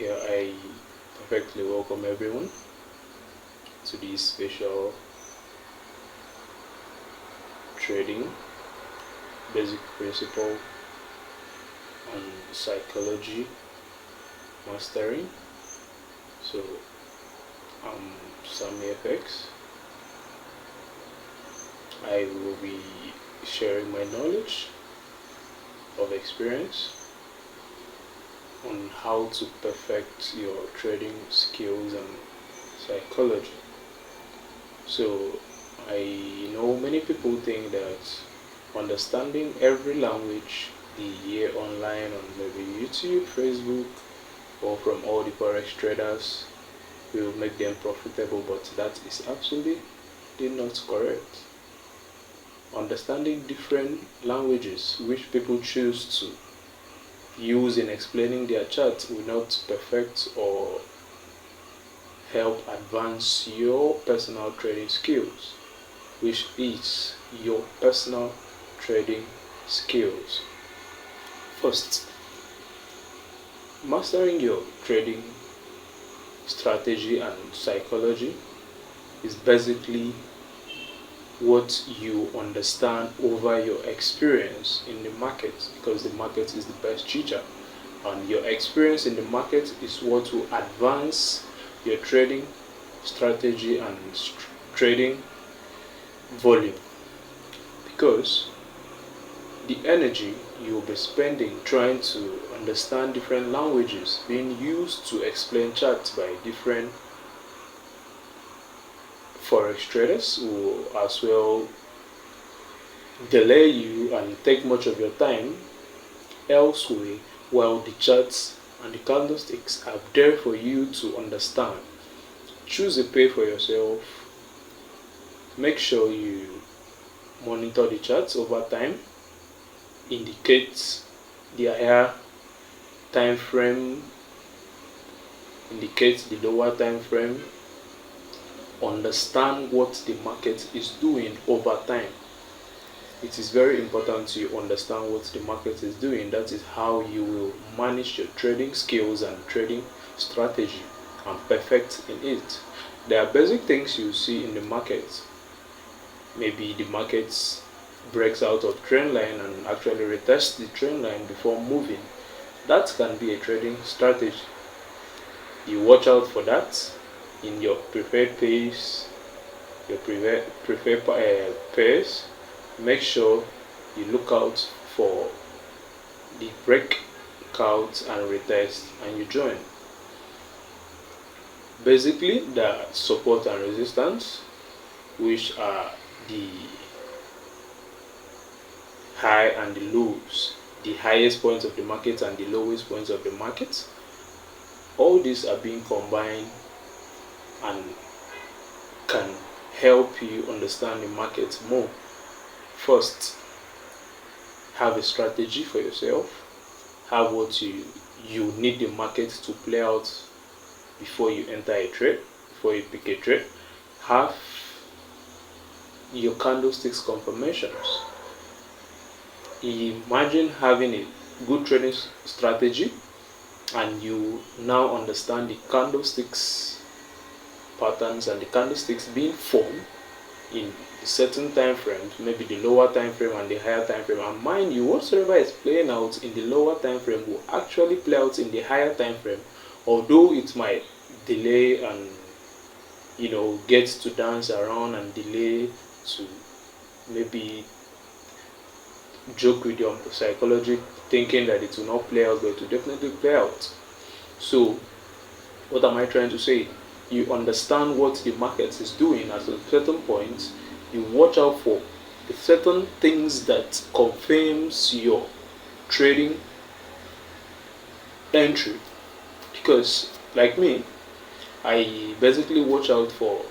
Yeah, I perfectly welcome everyone to this special trading basic principle on psychology mastering. So I'm Sammy FX. I will be sharing my knowledge of experience on how to perfect your trading skills and psychology. So I know many people think that understanding every language they hear online on maybe YouTube, Facebook, or from all the forex traders will make them profitable, but that is absolutely not correct. Understanding different languages which people choose to use in explaining their charts will not perfect or help advance your personal trading skills, which is your personal trading skills. First, mastering your trading strategy and psychology is basically what you understand over your experience in the market, because the market is the best teacher, and your experience in the market is what will advance your trading strategy and trading volume, because the energy you will be spending trying to understand different languages being used to explain charts by different forex traders will as well delay you and take much of your time elsewhere, while the charts and the candlesticks are there for you to understand. Choose a pay for yourself. Make sure you monitor the charts over time, indicate the higher time frame, indicate the lower time frame, understand what the market is doing over time. It is very important to understand what the market is doing. That is how you will manage your trading skills and trading strategy and perfect in it. There are basic things you see in the market. Maybe the market breaks out of trend line and actually retests the trend line before moving. That can be a trading strategy. You watch out for that in your preferred pairs, your preferred pairs. Make sure you look out for the breakout and retest and you join. Basically, the support and resistance, which are the high and the lows, the highest points of the market and the lowest points of the market. All these are being combined and can help you understand the market more. First, have a strategy for yourself. Have what you need the market to play out before you enter a trade, before you pick a trade. Have your candlesticks confirmations. Imagine having a good trading strategy and you now understand the candlesticks patterns and the candlesticks being formed in certain time frames, maybe the lower time frame and the higher time frame, and mind you, whatsoever is playing out in the lower time frame will actually play out in the higher time frame, although it might delay and get to dance around and delay to maybe joke with your psychology thinking that it will not play out, but it will definitely play out. So what am I trying to say? You understand what the market is doing at a certain point. You watch out for the certain things that confirms your trading entry, because like me, I basically watch out for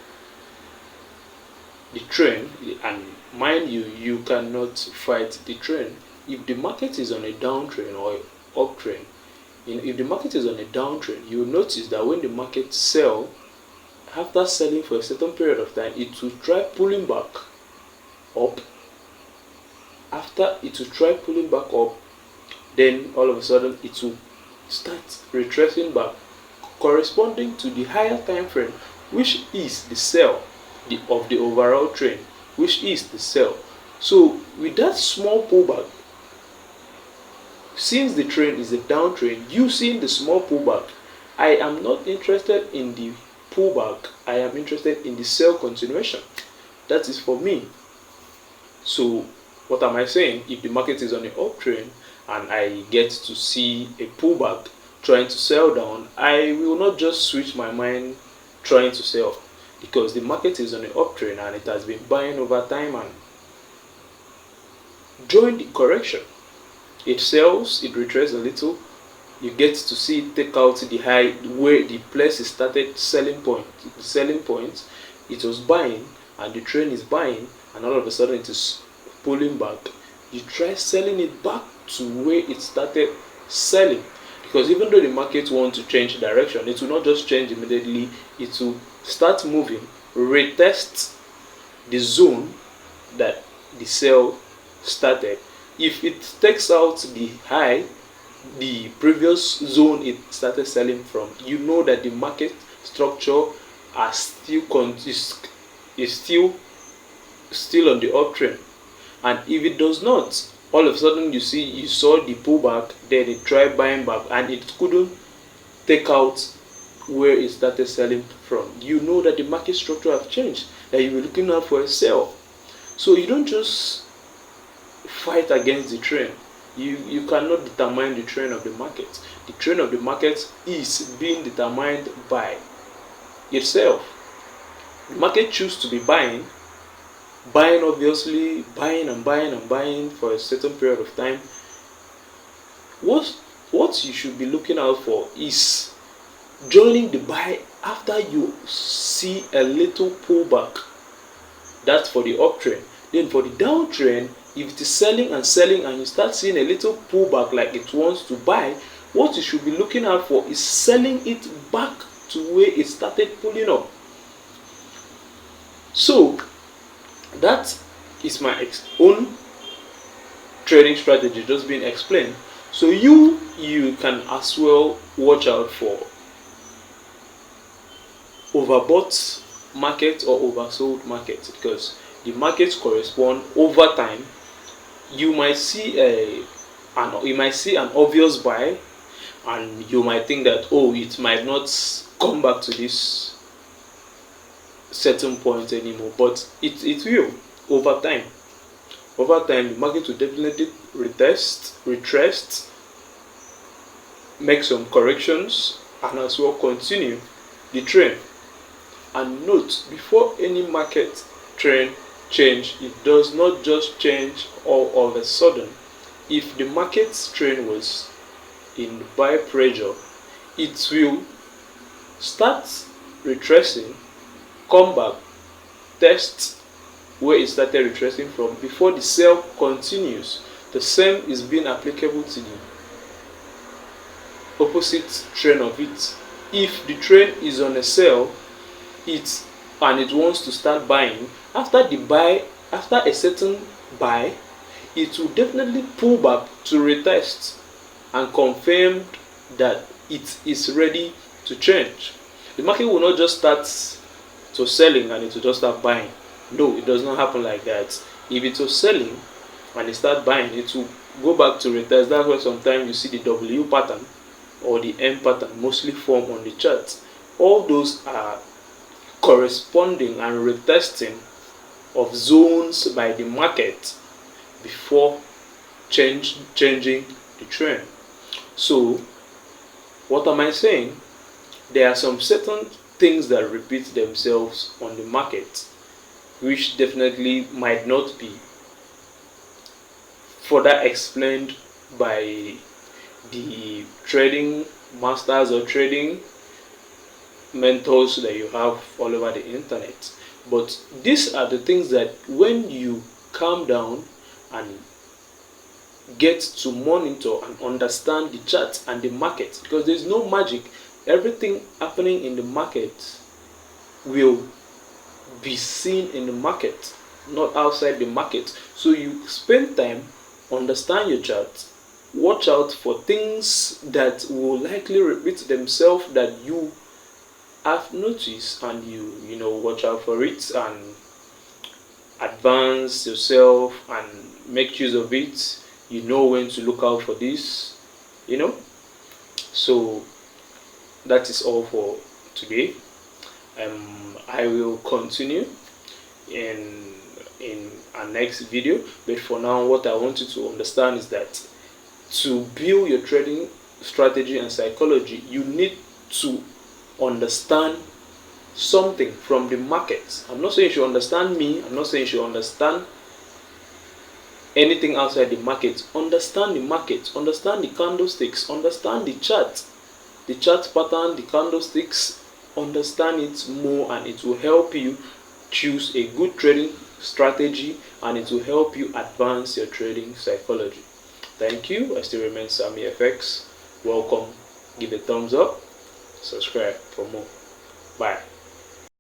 the trend, and mind you, you cannot fight the trend. If the market is on a downtrend or uptrend, if the market is on a downtrend, you will notice that when the market sell, after selling for a certain period of time, it will try pulling back up. After it will try pulling back up, then all of a sudden it will start retracing back. corresponding to the higher time frame, which is the sell of the overall trend, which is the sell. So with that small pullback, since the trend is a downtrend, you seeing the small pullback, I am not interested in the pullback, I am interested in the sell continuation. That is for me. So what am I saying? If the market is on an uptrend and I get to see a pullback trying to sell down, I will not just switch my mind trying to sell, because the market is on an uptrend and it has been buying over time, and during the correction it sells, it retraces a little, you get to see it take out the high where the place started selling point. The selling point, it was buying and the trend is buying, and all of a sudden it is pulling back. You try selling it back to where it started selling, because even though the market wants to change direction, it will not just change immediately. It will start moving, retest the zone that the sell started. If it takes out the high, the previous zone it started selling from, you know that the market structure is still on the uptrend. And if it does not, all of a sudden you saw the pullback, then it tried buying back and it couldn't take out where it started selling from, you know that the market structure have changed, that you were looking out for a sell. So you don't just fight against the trend. You cannot determine the trend of the market. The trend of the market is being determined by itself. The market chooses to be buying obviously, buying and buying and buying for a certain period of time. What you should be looking out for is joining the buy after you see a little pullback. That's for the uptrend. Then for the downtrend, if it is selling and selling and you start seeing a little pullback like it wants to buy, what you should be looking out for is selling it back to where it started pulling up. So that is my own trading strategy just being explained. So you can as well watch out for overbought market or oversold market, because the markets correspond over time. You might see an obvious buy and you might think that, oh, it might not come back to this certain point anymore, but it will over time. Over time, the market will definitely retrace, make some corrections, and as well continue the trend. And note, before any market trend change, it does not just change all of a sudden. If the market's trend was in buy pressure, it will start retracing, come back, test where it started retracing from before the sell continues. The same is being applicable to the opposite trend of it. If the trend is on a sell, and it wants to start buying, after a certain buy, it will definitely pull back to retest and confirm that it is ready to change. The market will not just start to selling and it will just start buying. No, it does not happen like that. If it was selling and it start buying, it will go back to retest. That's why sometimes you see the W pattern or the M pattern mostly form on the chart. All those are corresponding and retesting of zones by the market before changing the trend. So what am I saying? There are some certain things that repeat themselves on the market, which definitely might not be further explained by the trading masters or trading mentors that you have all over the internet. But these are the things that when you calm down and get to monitor and understand the chart and the market, because there's no magic, everything happening in the market will be seen in the market, not outside the market. So you spend time, understand your chart, watch out for things that will likely repeat themselves that you have noticed, and you know, watch out for it and advance yourself and make use of it. You know when to look out for this, you know. So that is all for today. I will continue in our next video, but for now what I want you to understand is that to build your trading strategy and psychology, you need to understand something from the market. I'm not saying you should understand me, I'm not saying you should understand anything outside the market. Understand the market, understand the candlesticks, understand the chart pattern, the candlesticks. Understand it more, and it will help you choose a good trading strategy, and it will help you advance your trading psychology. Thank you. I still remain Sammy FX. Welcome. Give a thumbs up, subscribe for more. Bye.